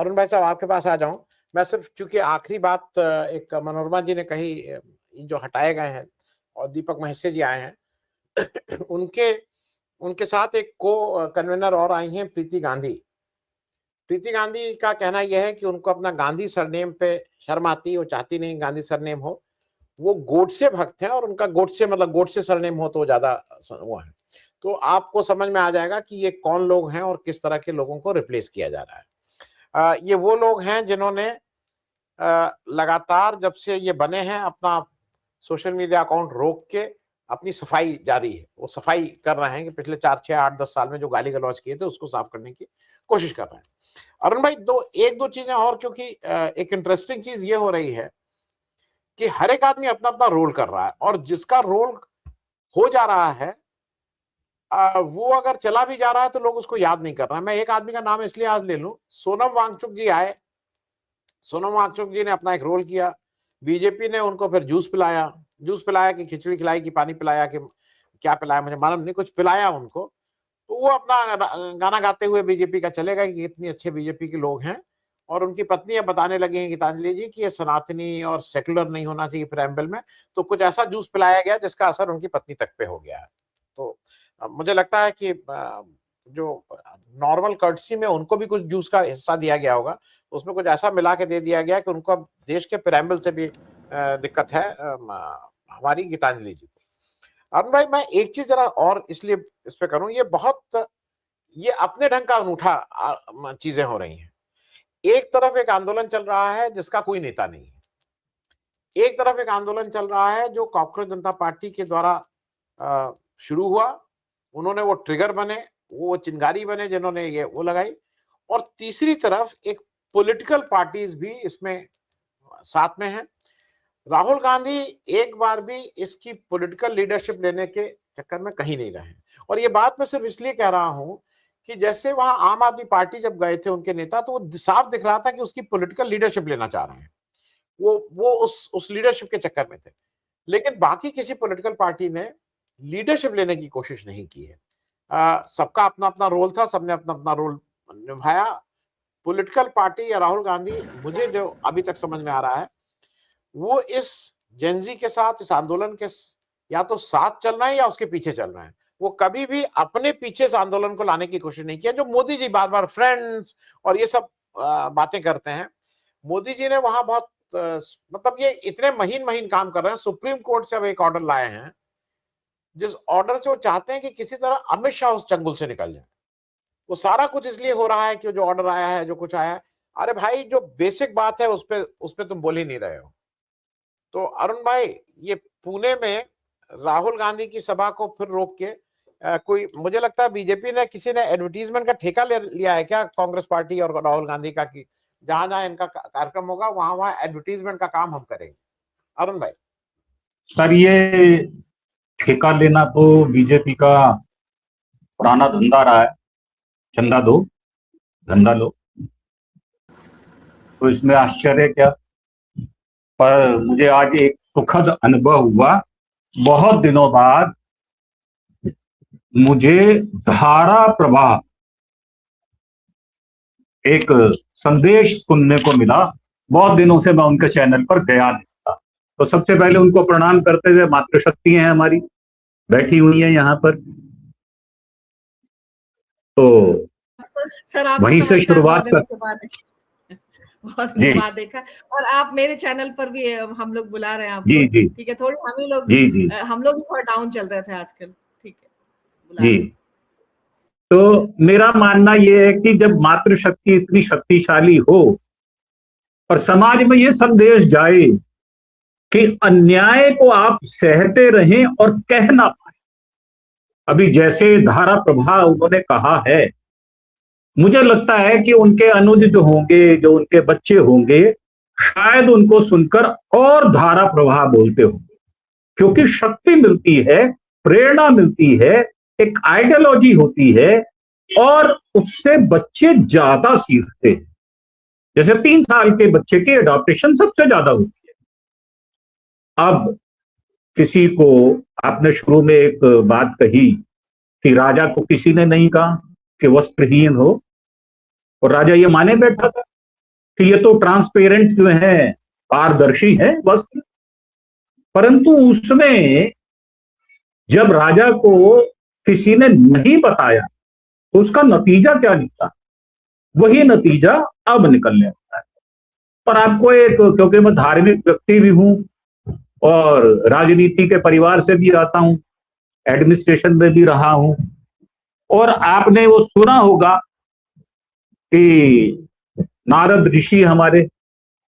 अरुण भाई साहब आपके पास आ जाऊं। मैं सिर्फ चूंकि आखिरी बात एक मनोरमा जी ने कही, जो हटाए गए हैं और दीपक महेश्वरी जी आए हैं उनके उनके साथ एक को कन्वीनर और आई हैं, प्रीति गांधी। प्रीति गांधी का कहना यह है कि उनको अपना गांधी सरनेम पे शर्म आती है, वो चाहती नहीं गांधी सरनेम हो। वो गोडसे भक्त हैं और उनका गोडसे मतलब गोडसे सरनेम हो तो ज्यादा वो है। तो आपको समझ में आ जाएगा कि ये कौन लोग हैं और किस तरह के लोगों को रिप्लेस किया जा रहा है। ये वो लोग हैं जिन्होंने लगातार जब से ये बने हैं अपना सोशल मीडिया अकाउंट रोक के अपनी सफाई जारी है। वो सफाई कर रहे हैं कि पिछले 4, 6, 8, 10 साल में जो गाली गलौज किए थे उसको साफ करने की कोशिश कर रहे हैं। अरुण भाई एक दो चीजें और, क्योंकि एक इंटरेस्टिंग चीज ये हो रही है कि हर एक आदमी अपना अपना रोल कर रहा है और जिसका रोल हो जा रहा है वो अगर चला भी जा रहा है तो लोग उसको याद नहीं कर रहे हैं। मैं एक आदमी का नाम इसलिए आज ले लूं, सोनम वांगचुक जी आए। सोनम वांगचुक जी ने अपना एक रोल किया, बीजेपी ने उनको फिर जूस पिलाया कि खिचड़ी खिलाई कि पानी पिलाया कि क्या पिलाया मुझे मालूम नहीं, कुछ पिलाया उनको। तो वो अपना गाना गाते हुए बीजेपी का चले गए कि इतने अच्छे बीजेपी के लोग हैं। और उनकी पत्नी अब बताने लगी हैं गीतांजलि जी कि ये सनातनी और सेकुलर नहीं होना चाहिए प्रेम्बल में। तो कुछ ऐसा जूस पिलाया गया जिसका असर उनकी पत्नी तक पे हो गया है। तो मुझे लगता है कि जो नॉर्मल कर्टसी में उनको भी कुछ जूस का हिस्सा दिया गया होगा, उसमें कुछ ऐसा मिला के दे दिया गया कि उनको अब देश के प्रेम्बल से भी दिक्कत है हमारी गीतांजलि जी को। अरुण भाई मैं एक चीज जरा और इसलिए इस पे करूं, ये अपने ढंग का अनूठा चीजें हो रही हैं। एक तरफ एक आंदोलन चल रहा है जिसका कोई नेता नहीं है, एक तरफ एक आंदोलन चल रहा है जो कॉकरोच जनता पार्टी के द्वारा शुरू हुआ। उन्होंने वो ट्रिगर बने, वो चिंगारी बने जिन्होंने ये वो लगाई। और तीसरी तरफ एक पॉलिटिकल पार्टीज भी इसमें साथ में हैं। राहुल गांधी एक बार भी इसकी पॉलिटिकल लीडरशिप लेने के चक्कर में कहीं नहीं रहे। और ये बात मैं सिर्फ इसलिए कह रहा हूं कि जैसे वहां आम आदमी पार्टी जब गए थे उनके नेता, तो वो साफ दिख रहा था कि उसकी पॉलिटिकल लीडरशिप लेना चाह रहे हैं। वो उस लीडरशिप के चक्कर में थे। लेकिन बाकी किसी पॉलिटिकल पार्टी ने लीडरशिप लेने की कोशिश नहीं की है। सबका अपना अपना रोल था, सबने अपना अपना रोल निभाया। पॉलिटिकल पार्टी या राहुल गांधी, मुझे जो अभी तक समझ में आ रहा है, वो इस जेनजी के साथ, इस आंदोलन के या तो साथ चल रहे हैं या उसके पीछे चल रहे हैं। वो कभी भी अपने पीछे इस आंदोलन को लाने की कोशिश नहीं किया। जो मोदी जी बार बार फ्रेंड्स और ये सब बातें करते हैं, मोदी जी ने वहां बहुत मतलब ये इतने महीन महीन काम कर रहे हैं। सुप्रीम कोर्ट से अब एक ऑर्डर लाए हैं जिस ऑर्डर से वो चाहते हैं कि किसी तरह अमित शाह उस चंगुल से निकल जाए। वो सारा कुछ इसलिए हो रहा है कि जो ऑर्डर आया है, जो कुछ आया है, अरे भाई जो बेसिक बात है उस पे तुम बोल ही नहीं रहे हो। तो अरुण भाई, ये पुणे में राहुल गांधी की सभा को फिर रोक के कोई, मुझे लगता है बीजेपी ने किसी ने एडवर्टीजमेंट का ठेका लिया है क्या कांग्रेस पार्टी और राहुल गांधी का, कि जहां जहां इनका कार्यक्रम होगा वहां वहां एडवर्टीजमेंट का काम हम करेंगे। अरुण भाई सर, ये ठेका लेना तो बीजेपी का पुराना धंधा रहा है। चंदा दो, धंधा लो, तो इसमें आश्चर्य क्या। पर मुझे आज एक सुखद अनुभव हुआ। बहुत दिनों बाद मुझे धारा प्रवाह एक संदेश सुनने को मिला। बहुत दिनों से मैं उनके चैनल पर गया नहीं था। तो सबसे पहले उनको प्रणाम करते हुए, मातृशक्ति हैं हमारी, बैठी हुई है यहाँ पर, तो सर वहीं से शुरुआत कर। बहुत दिनों बाद देखा। और आप मेरे चैनल पर भी हम लोग बुला रहे हैं आपको। जी जी, ठीक है, थोड़ी हम लोग ही थोड़ा डाउन चल रहे थे आजकल। ठीक है, बुला जी। तो मेरा मानना यह है कि जब मातृशक्ति इतनी शक्तिशाली हो और समाज में यह संदेश जाए कि अन्याय को आप सहते रहें और कह ना पाए, अभी जैसे धारा प्रभा उन्होंने कहा है, मुझे लगता है कि उनके अनुज जो होंगे, जो उनके बच्चे होंगे, शायद उनको सुनकर और धारा प्रवाह बोलते होंगे, क्योंकि शक्ति मिलती है, प्रेरणा मिलती है, एक आइडियोलॉजी होती है और उससे बच्चे ज्यादा सीखते हैं। जैसे 3 साल के बच्चे की एडॉप्टेशन सबसे ज्यादा होती है। अब किसी को, आपने शुरू में एक बात कही कि राजा को किसी ने नहीं कहा कि वस्त्रहीन हो, और राजा ये माने बैठा था कि ये तो ट्रांसपेरेंट जो है, पारदर्शी है बस। परंतु उसमें जब राजा को किसी ने नहीं बताया तो उसका नतीजा क्या निकला, वही नतीजा अब निकलने वाला है। पर आपको एक, क्योंकि मैं धार्मिक व्यक्ति भी हूं और राजनीति के परिवार से भी आता हूं, एडमिनिस्ट्रेशन में भी रहा हूं, और आपने वो सुना होगा कि नारद ऋषि, हमारे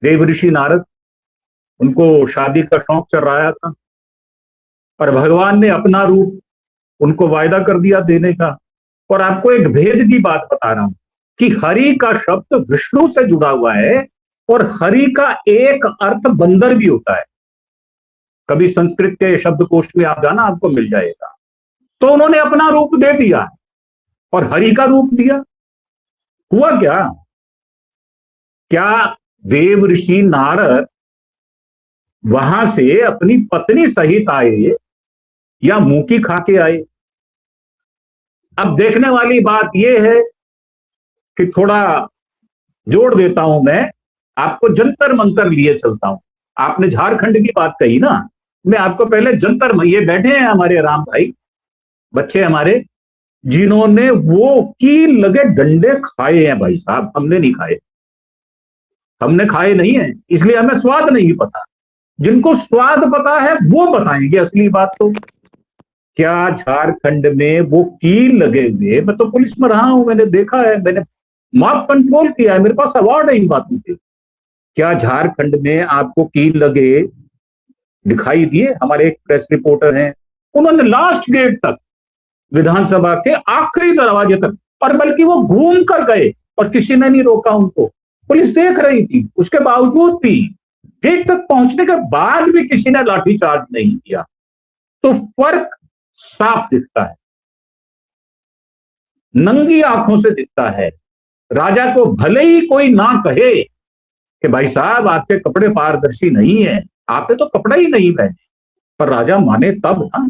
देव ऋषि नारद, उनको शादी का शौक चल रहा था, पर भगवान ने अपना रूप उनको वायदा कर दिया देने का। और आपको एक भेद की बात बता रहा हूं कि हरि का शब्द विष्णु से जुड़ा हुआ है, और हरि का एक अर्थ बंदर भी होता है। कभी संस्कृत के शब्दकोश में आप जाना, आपको मिल जाएगा। तो उन्होंने अपना रूप दे दिया और हरि का रूप दिया। हुआ क्या, क्या देव ऋषि नारद वहां से अपनी पत्नी सहित आए या मुंह की खा के आए? अब देखने वाली बात यह है कि थोड़ा जोड़ देता हूं मैं, आपको जंतर मंतर लिए चलता हूं। आपने झारखंड की बात कही ना, मैं आपको पहले जंतर, ये बैठे हैं हमारे राम भाई, बच्चे हमारे, जिन्होंने वो कील लगे डंडे खाए हैं भाई साहब। हमने नहीं खाए, हमने खाए नहीं है, इसलिए हमें स्वाद नहीं पता। जिनको स्वाद पता है वो बताएंगे असली बात। तो क्या झारखंड में वो कील लगे हुए, मैं तो पुलिस में रहा हूं, मैंने देखा है, मैंने मॉब कंट्रोल किया है, मेरे पास अवार्ड है इन बातों के। क्या झारखंड में आपको कील लगे दिखाई दिए? हमारे एक प्रेस रिपोर्टर हैं, उन्होंने लास्ट गेट तक, विधानसभा के आखिरी दरवाजे तक, और बल्कि वो घूम कर गए और किसी ने नहीं रोका उनको। पुलिस देख रही थी, उसके बावजूद भी, गेट तक पहुंचने के बाद भी किसी ने लाठीचार्ज नहीं किया। तो फर्क साफ दिखता है, नंगी आंखों से दिखता है। राजा को भले ही कोई ना कहे कि भाई साहब आपके कपड़े पारदर्शी नहीं है, आपने तो कपड़ा ही नहीं पहने, पर राजा माने तब ना।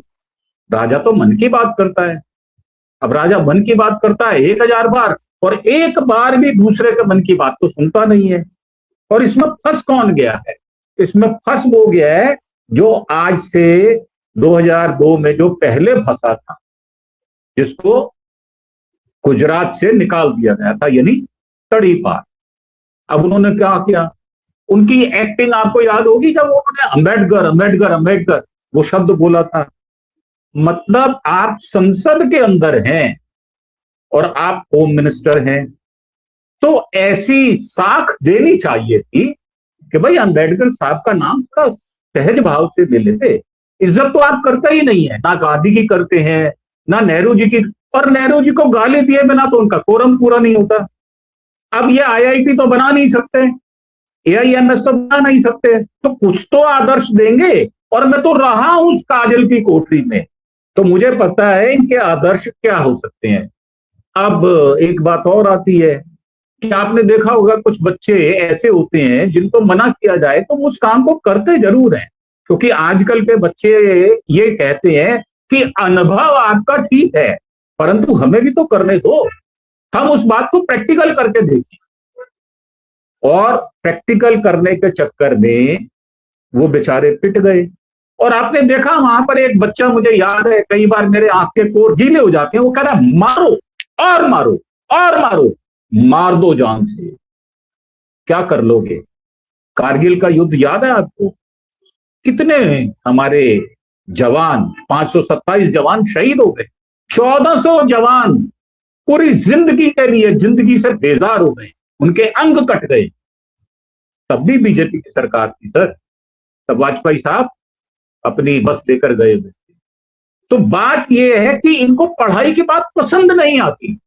राजा तो मन की बात करता है। अब राजा मन की बात करता है 1000 बार, और एक बार भी दूसरे के मन की बात तो सुनता नहीं है। और इसमें फंस कौन गया है? इसमें फंस वो गया है जो आज से 2002 में जो पहले फंसा था, जिसको गुजरात से निकाल दिया गया था, यानी तड़ीपार। अब उन्होंने क्या किया, उनकी एक्टिंग आपको याद होगी जब उन्होंने अंबेडकर अंबेडकर अंबेडकर वो शब्द बोला था। मतलब आप संसद के अंदर हैं और आप होम मिनिस्टर हैं, तो ऐसी साख देनी चाहिए थी कि भाई अंबेडकर साहब का नाम थोड़ा सहज भाव से ले लेते। इज्जत तो आप करते ही नहीं है, ना गांधी की करते हैं, ना नेहरू जी की। और नेहरू जी को गाली दिए बिना तो उनका कोरम पूरा नहीं होता। अब ये आईआईटी तो बना नहीं सकते, एआईएमएस तो बना नहीं सकते, तो कुछ तो आदर्श देंगे। और मैं तो रहा हूं उस काजल की कोठरी में, तो मुझे पता है इनके आदर्श क्या हो सकते हैं। अब एक बात और आती है कि आपने देखा होगा कुछ बच्चे ऐसे होते हैं जिनको मना किया जाए तो उस काम को करते जरूर हैं, क्योंकि आजकल के बच्चे ये कहते हैं कि अनुभव आपका ठीक है, परंतु हमें भी तो करने दो, हम उस बात को प्रैक्टिकल करके देखें। और प्रैक्टिकल करने के चक्कर में वो बेचारे पिट गए। और आपने देखा वहां पर एक बच्चा, मुझे याद है, कई बार मेरे आंख के कोर गीले हो जाते हैं, वो कह रहा है मारो और मारो और मारो, मार दो जान से। क्या कर लोगे? कारगिल का युद्ध याद है आपको? कितने हमारे जवान, 527 जवान शहीद हो गए, 1400 जवान पूरी जिंदगी के लिए जिंदगी से बेजार हो गए, उनके अंग कट गए। तब भी बीजेपी की सरकार थी सर, तब वाजपेयी साहब अपनी बस लेकर गए हुए थे। तो बात यह है कि इनको पढ़ाई की बात पसंद नहीं आती,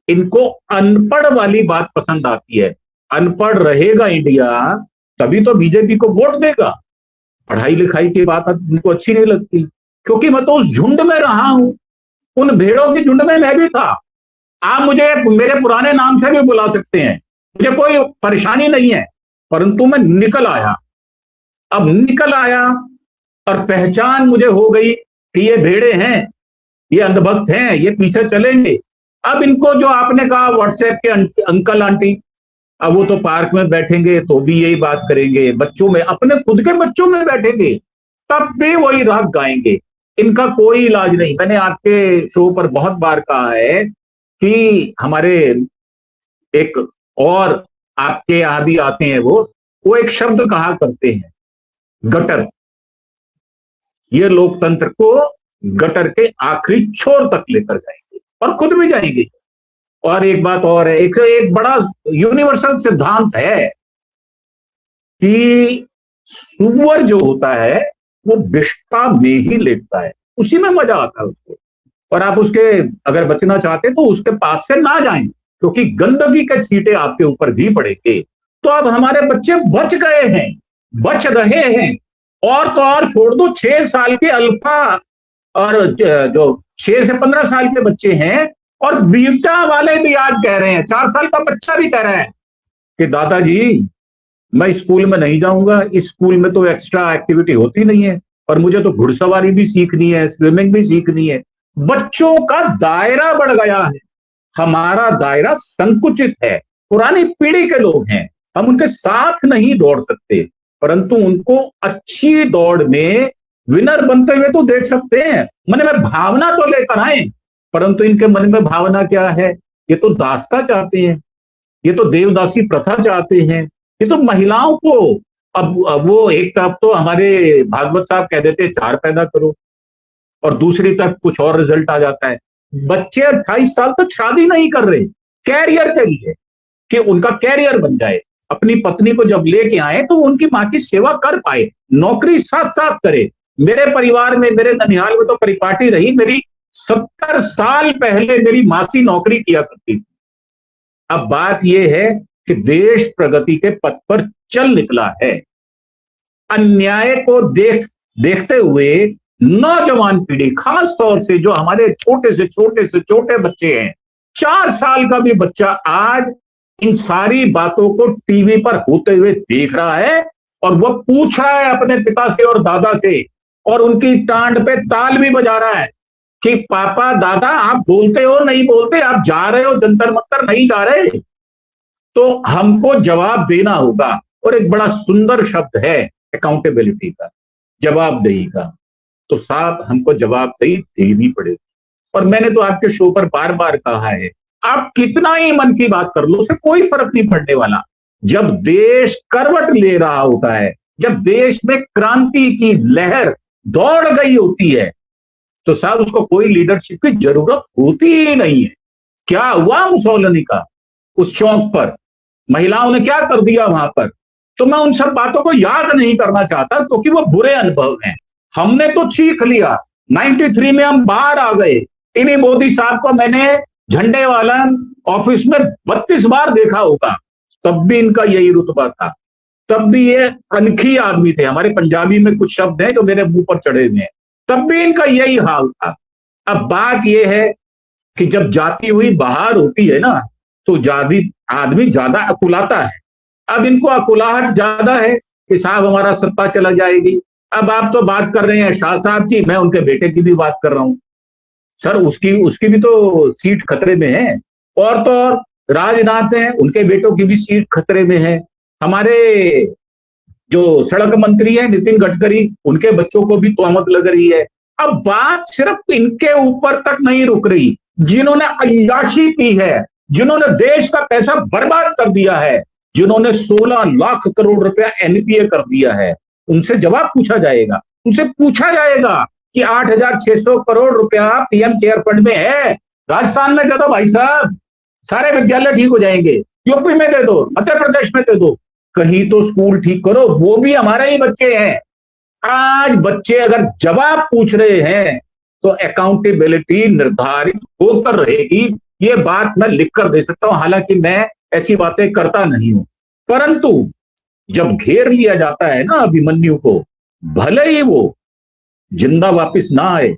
इनको अनपढ़ वाली बात पसंद आती है। अनपढ़ रहेगा इंडिया तभी तो बीजेपी को वोट देगा। पढ़ाई लिखाई की बात उनको अच्छी नहीं लगती, क्योंकि मैं तो उस झुंड में रहा हूं, उन भेड़ों के झुंड में मैं भी था। आप मुझे मेरे पुराने नाम से भी बुला सकते हैं, मुझे कोई परेशानी नहीं है, परंतु मैं निकल आया। अब निकल आया और पहचान मुझे हो गई कि ये भेड़े हैं, ये अंधभक्त हैं, ये पीछे चलेंगे। अब इनको जो आपने कहा व्हाट्सएप के अंकल आंटी, अब वो तो पार्क में बैठेंगे तो भी यही बात करेंगे, बच्चों में, अपने खुद के बच्चों में बैठेंगे तब भी वही राग गाएंगे। इनका कोई इलाज नहीं। मैंने आपके शो पर बहुत बार कहा है कि हमारे एक और आपके यहां भी आते हैं वो एक शब्द कहा करते हैं, गटर। ये लोकतंत्र को गटर के आखिरी छोर तक लेकर जाएंगे और खुद भी जाएंगे। और एक बात और है, एक बड़ा यूनिवर्सल सिद्धांत है कि सुअर जो होता है वो विष्ठा में ही लेटता है, उसी में मजा आता है उसको। और आप उसके अगर बचना चाहते तो उसके पास से ना जाएं, क्योंकि गंदगी के छींटे आपके ऊपर भी पड़ेंगे। तो अब हमारे बच्चे बच गए हैं, बच रहे हैं। और तो और छोड़ दो, 6 साल के अल्फा और जो 6 से 15 साल के बच्चे हैं और बीटा वाले भी आज कह रहे हैं, 4 साल का बच्चा भी कह रहा है कि दादाजी मैं स्कूल में नहीं जाऊंगा, इस स्कूल में तो एक्स्ट्रा एक्टिविटी होती नहीं है और मुझे तो घुड़सवारी भी सीखनी है, स्विमिंग भी सीखनी है। बच्चों का दायरा बढ़ गया है, हमारा दायरा संकुचित है। पुरानी पीढ़ी के लोग हैं, हम उनके साथ नहीं दौड़ सकते, परंतु उनको अच्छी दौड़ में विनर बनते हुए तो देख सकते हैं। मन में भावना तो लेकर आए, परंतु इनके मन में भावना क्या है? ये तो दासता चाहते हैं, ये तो देवदासी प्रथा चाहते हैं, ये तो महिलाओं को अब वो एक तरफ तो हमारे भागवत साहब कह देते 4 पैदा करो और दूसरी तरफ कुछ और रिजल्ट आ जाता है। बच्चे 28 साल तक शादी नहीं कर रहे कैरियर के लिए, कि उनका कैरियर बन जाए। अपनी पत्नी को जब लेके आए तो उनकी माँ की सेवा कर पाए, नौकरी साथ साथ करे। मेरे परिवार में, मेरे ननिहाल में तो परिपाटी रही, मेरी 70 साल पहले मेरी मासी नौकरी किया करती थी। अब बात यह है कि देश प्रगति के पथ पर चल निकला है। अन्याय को देखते हुए नौजवान पीढ़ी, खास तौर से जो हमारे छोटे से छोटे बच्चे हैं, 4 साल का भी बच्चा आज इन सारी बातों को टीवी पर होते हुए देख रहा है और वह पूछ रहा है अपने पिता से और दादा से, और उनकी टांड पे ताल भी बजा रहा है कि पापा दादा आप बोलते हो नहीं बोलते, आप जा रहे हो जंतर मंतर नहीं जा रहे। तो हमको जवाब देना होगा। और एक बड़ा सुंदर शब्द है अकाउंटेबिलिटी का, जवाबदेही का। तो साहब हमको जवाबदेही देनी पड़ेगी। और मैंने तो आपके शो पर बार बार कहा है, आप कितना ही मन की बात कर लो, उससे कोई फर्क नहीं पड़ने वाला। जब देश करवट ले रहा होता है, जब देश में क्रांति की लहर दौड़ गई होती है, तो साहब उसको कोई लीडरशिप की जरूरत होती ही नहीं है। क्या हुआ मुसोलिनी का उस चौक पर, महिलाओं ने क्या कर दिया वहां पर? तो मैं उन सब बातों को याद नहीं करना चाहता क्योंकि वो बुरे अनुभव हैं। हमने तो सीख लिया, 93 में हम बाहर आ गए। इन्हीं मोदी साहब को मैंने झंडे वाला ऑफिस में 32 बार देखा होगा, तब भी इनका यही रुतबा था, तब भी ये अनखी आदमी थे। हमारे पंजाबी में कुछ शब्द हैं जो मेरे मुंह पर चढ़े हुए हैं, तब भी इनका यही हाल था। अब बात यह है कि जब जाती हुई बाहर होती है ना, तो आदमी ज्यादा अकुलाता है। अब इनको अकुलाहट ज्यादा है कि साहब हमारा सत्ता चला जाएगी। अब आप तो बात कर रहे हैं शाह साहब की, मैं उनके बेटे की भी बात कर रहा हूं। सर उसकी भी तो सीट खतरे में है। और तो और राजनाथ हैं, उनके बेटों की भी सीट खतरे में है। हमारे जो सड़क मंत्री हैं नितिन गडकरी, उनके बच्चों को भी तोहमत लग रही है। अब बात सिर्फ इनके ऊपर तक नहीं रुक रही, जिन्होंने अय्याशी की है, जिन्होंने देश का पैसा बर्बाद कर दिया है, जिन्होंने 16 लाख करोड़ रुपया एनपीए कर दिया है, उनसे जवाब पूछा जाएगा। उनसे पूछा जाएगा कि 8,600 करोड़ रुपया पीएम केयर फंड में है, राजस्थान में दे दो भाई साहब, सारे विद्यालय ठीक हो जाएंगे। यूपी में दे दो, मध्य प्रदेश में दे दो, कहीं तो स्कूल ठीक करो, वो भी हमारे ही बच्चे हैं। आज बच्चे अगर जवाब पूछ रहे हैं तो अकाउंटेबिलिटी निर्धारित होकर रहेगी। ये बात मैं लिख कर दे सकता हूं, हालांकि मैं ऐसी बातें करता नहीं हूं, परंतु जब घेर लिया जाता है ना अभिमन्यु को, भले ही वो जिंदा वापस ना आए,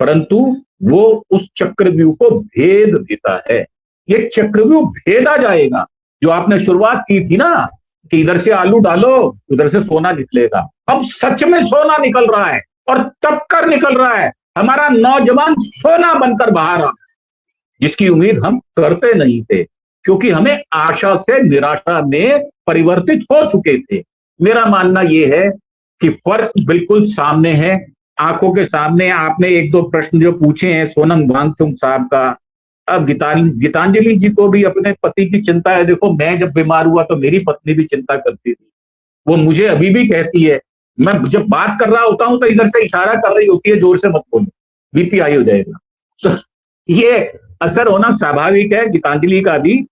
परंतु वो उस चक्रव्यूह को भेद देता है। ये चक्रव्यूह भेदा जाएगा। जो आपने शुरुआत की थी ना कि इधर से आलू डालो उधर से सोना निकलेगा, अब सच में सोना निकल रहा है और तब कर निकल रहा है। हमारा नौजवान सोना बनकर बाहर आ, जिसकी उम्मीद हम करते नहीं थे। क्योंकि हमें आशा से निराशा में परिवर्तित हो चुके थे। मेरा मानना यह है कि फर्क बिल्कुल सामने है, आंखों के सामने। आपने एक दो प्रश्न जो पूछे हैं सोनम वांगचुक साहब का, अब गीतांजलि जी को भी अपने पति की चिंता है। देखो, मैं जब बीमार हुआ तो मेरी पत्नी भी चिंता करती थी, वो मुझे अभी भी कहती है, मैं जब बात कर रहा होता हूं तो इधर से इशारा कर रही होती है, जोर से मत बोलो, बीपी हाई हो जाएगा। तो ये असर होना स्वाभाविक है गीतांजलि का भी।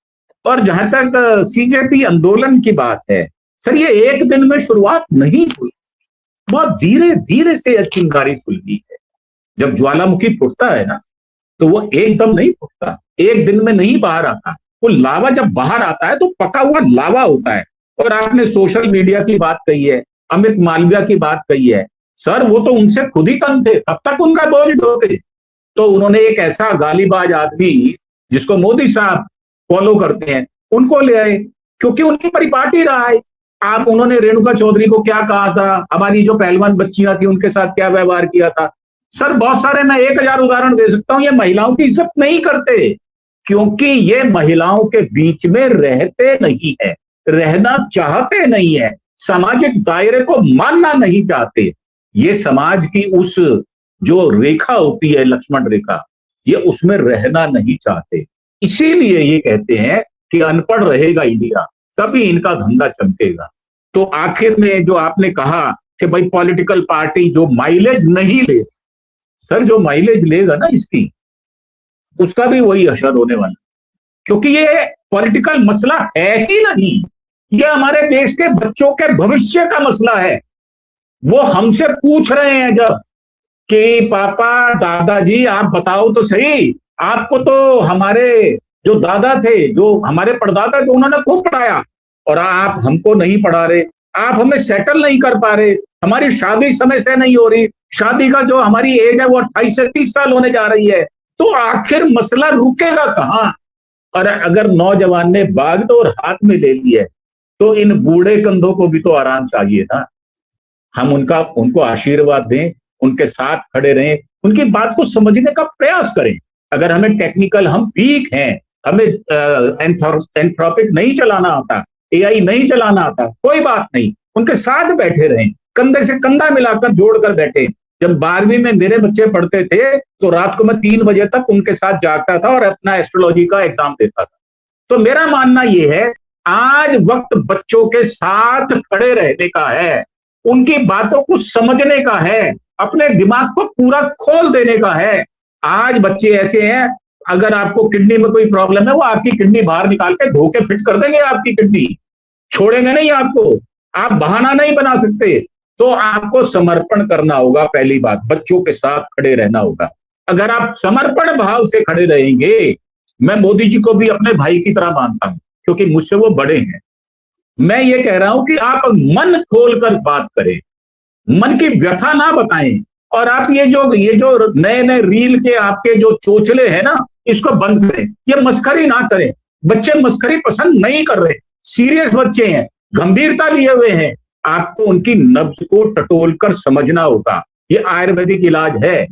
और जहां तक सीजेपी आंदोलन की बात है, सर ये एक दिन में शुरुआत नहीं हुई, बहुत धीरे धीरे से ये चिंगारी सुलगी है। जब ज्वालामुखी फूटता है ना, तो वो एकदम नहीं फूटता, एक दिन में नहीं बाहर आता। वो लावा जब बाहर आता है तो पका हुआ लावा होता है। और आपने सोशल मीडिया की बात कही है, अमित मालविया की बात कही है, सर वो तो उनसे खुद ही कम थे, तब तक उनका बोझ ढोते। तो उन्होंने एक ऐसा गालीबाज आदमी जिसको मोदी साहब फॉलो करते हैं उनको ले आए, क्योंकि उनकी परिपाटी रहा है। आप उन्होंने रेणुका चौधरी को क्या कहा था, हमारी जो पहलवान बच्चियां थी उनके साथ क्या व्यवहार किया था। सर बहुत सारे, मैं 1000 उदाहरण दे सकता हूं। ये महिलाओं की इज्जत नहीं करते, क्योंकि ये महिलाओं के बीच में रहते नहीं है, रहना चाहते नहीं है, सामाजिक दायरे को मानना नहीं चाहते। ये समाज की उस जो रेखा होती है, लक्ष्मण रेखा, ये उसमें रहना नहीं चाहते। इसीलिए ये कहते हैं कि अनपढ़ रहेगा इंडिया, तभी इनका धंधा चमकेगा। तो आखिर में जो आपने कहा कि भाई पॉलिटिकल पार्टी जो माइलेज नहीं ले, सर जो माइलेज लेगा ना इसकी, उसका भी वही असर होने वाला, क्योंकि ये पॉलिटिकल मसला है ही नहीं, ये हमारे देश के बच्चों के भविष्य का मसला है। वो हमसे पूछ रहे हैं जब कि पापा, दादाजी आप बताओ तो सही, आपको तो हमारे जो दादा थे, जो हमारे परदादा थे, उन्होंने खूब पढ़ाया और आप हमको नहीं पढ़ा रहे, आप हमें सेटल नहीं कर पा रहे, हमारी शादी समय से नहीं हो रही, शादी का जो हमारी एज है वो 28 से 30 साल होने जा रही है, तो आखिर मसला रुकेगा कहां। और अगर नौजवान ने बागडोर हाथ में ले ली है तो इन बूढ़े कंधों को भी तो आराम चाहिए ना। हम उनको आशीर्वाद दें, उनके साथ खड़े रहें, उनकी बात को समझने का प्रयास करें। अगर हमें टेक्निकल, हम वीक हैं, हमें एंथ्रोपिक नहीं चलाना आता, एआई नहीं चलाना आता, कोई बात नहीं, उनके साथ बैठे रहें, कंधे से कंधा मिलाकर जोड़कर बैठे। जब 12वीं में मेरे बच्चे पढ़ते थे तो रात को मैं 3 बजे तक उनके साथ जागता था और अपना एस्ट्रोलॉजी का एग्जाम देता था। तो मेरा मानना यह है, आज वक्त बच्चों के साथ खड़े रहने का है, उनकी बातों को समझने का है, अपने दिमाग को पूरा खोल देने का है। आज बच्चे ऐसे हैं, अगर आपको किडनी में कोई प्रॉब्लम है, वो आपकी किडनी बाहर निकाल के धो के फिट कर देंगे, आपकी किडनी छोड़ेंगे नहीं आपको, आप बहाना नहीं बना सकते। तो आपको समर्पण करना होगा, पहली बात, बच्चों के साथ खड़े रहना होगा। अगर आप समर्पण भाव से खड़े रहेंगे, मैं मोदी जी को भी अपने भाई की तरह मानता हूं, क्योंकि मुझसे वो बड़े हैं। मैं ये कह रहा हूं कि आप मन खोलकर बात करें, मन की व्यथा ना बताएं, और आप ये जो नए नए रील के आपके जो चोचले हैं ना, इसको बंद करें, ये मस्करी ना करें। बच्चे मस्करी पसंद नहीं कर रहे, सीरियस बच्चे हैं, गंभीरता लिए हुए हैं। आपको उनकी नब्ज को टटोल कर समझना होगा। ये आयुर्वेदिक इलाज है,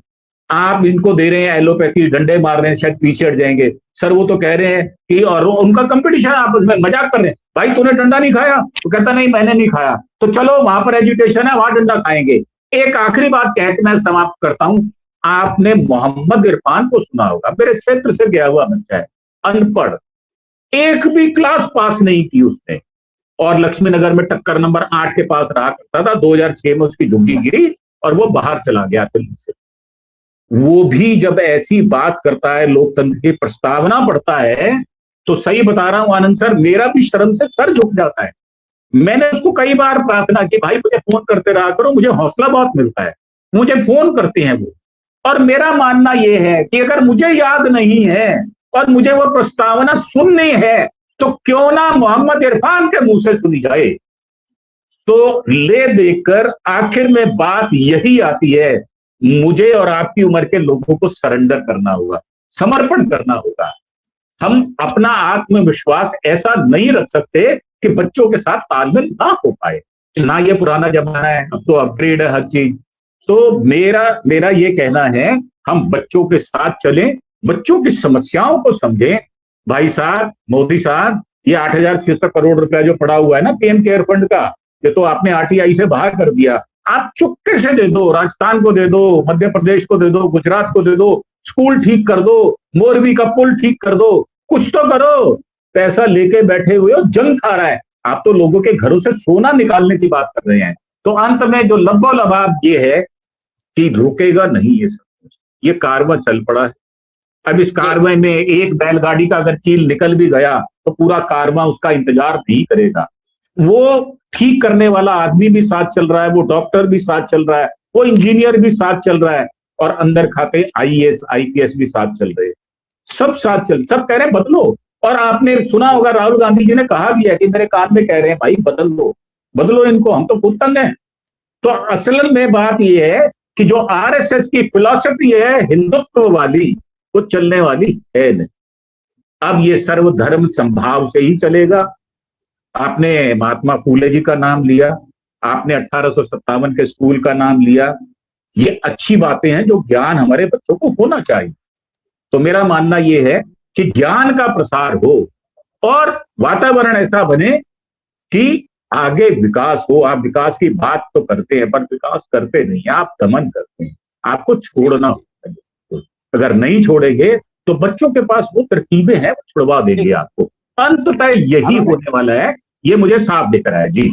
आप इनको दे रहे हैं एलोपैथी, डंडे मार रहे हैं, शायद पीछे हट जाएंगे। सर वो तो कह रहे हैं कि, और उनका कंपटीशन है आपस में, मजाक कर रहे हैं, भाई तूने डंडा नहीं खाया, तो कहता नहीं मैंने नहीं खाया, तो चलो वहां पर एजुटेशन है, वहां डंडा खाएंगे। एक आखिरी बात कह के मैं समाप्त करता हूं। आपने मोहम्मद इरफान को सुना होगा, मेरे क्षेत्र से गया हुआ बच्चा है, अनपढ़, एक भी क्लास पास नहीं की उसने, और लक्ष्मी नगर में टक्कर नंबर 8 के पास रहा करता था। 2006 में उसकी झुग्गी गिरी और वो बाहर चला गया दिल्ली से। वो भी जब ऐसी बात करता है, लोकतंत्र की प्रस्तावना पढ़ता है, तो सही बता रहा हूं आनंद सर, मेरा भी शर्म से सर झुक जाता है। मैंने उसको कई बार प्रार्थना की, भाई मुझे फोन करते रहा करो, मुझे हौसला बहुत मिलता है, मुझे फोन करते हैं वो। और मेरा मानना यह है कि अगर मुझे याद नहीं है और मुझे वो प्रस्तावना सुननी है, तो क्यों ना मोहम्मद इरफान के मुंह से सुनी जाए। तो ले देकर आखिर में बात यही आती है, मुझे और आपकी उम्र के लोगों को सरेंडर करना होगा, समर्पण करना होगा। हम अपना आत्मविश्वास ऐसा नहीं रख सकते कि बच्चों के साथ तालमेल ना हो पाए। ना ये पुराना जमाना है, अब तो अपग्रेड है हर चीज। तो मेरा ये कहना है, हम बच्चों के साथ चलें, बच्चों की समस्याओं को समझें, भाई साहब, मोदी साहब, ये 8,600 करोड़ रुपया जो पड़ा हुआ है ना पीएम केयर फंड का, ये तो आपने आरटीआई से बाहर कर दिया। आप चुपके से दे दो, राजस्थान को दे दो, मध्य प्रदेश को दे दो, गुजरात को दे दो, स्कूल ठीक कर दो, मोरबी का पुल ठीक कर दो, कुछ तो करो। पैसा लेके बैठे हुए हो, जंग खा रहा है। आप तो लोगों के घरों से सोना निकालने की बात कर रहे हैं। तो अंत में जो लब्बो लबाब ये है कि रुकेगा नहीं ये सब कुछ, ये कारवां चल पड़ा है। अब इस कारवां में एक बैलगाड़ी का अगर कील निकल भी गया तो पूरा कारवां उसका इंतजार नहीं करेगा। वो ठीक करने वाला आदमी भी साथ चल रहा है, वो डॉक्टर भी साथ चल रहा है, वो इंजीनियर भी साथ चल रहा है, और अंदर खाते आईएएस आईपीएस भी साथ चल रहे हैं। सब साथ चल, सब कह रहे हैं बदलो। और आपने सुना होगा राहुल गांधी जी ने कहा भी है कि मेरे कान में कह रहे हैं भाई बदल लो, बदलो इनको, हम तो खुद तंग हैं। तो असल में बात यह है कि जो आरएसएस की फिलॉसफी है हिंदुत्व वाली, वो चलने वाली है नहीं। अब ये सर्वधर्म संभाव से ही चलेगा। आपने महात्मा फूले जी का नाम लिया, आपने 1857 के स्कूल का नाम लिया, ये अच्छी बातें हैं जो ज्ञान हमारे बच्चों को होना चाहिए। तो मेरा मानना यह है कि ज्ञान का प्रसार हो और वातावरण ऐसा बने कि आगे विकास हो। आप विकास की बात तो करते हैं पर विकास करते नहीं, आप दमन करते हैं। आपको छोड़ना होता है, अगर नहीं छोड़ेंगे तो बच्चों के पास वो तरकीबें हैं, वो छुड़वा देंगे आपको। अंततः यही होने वाला है, ये मुझे साफ दिख रहा है। जी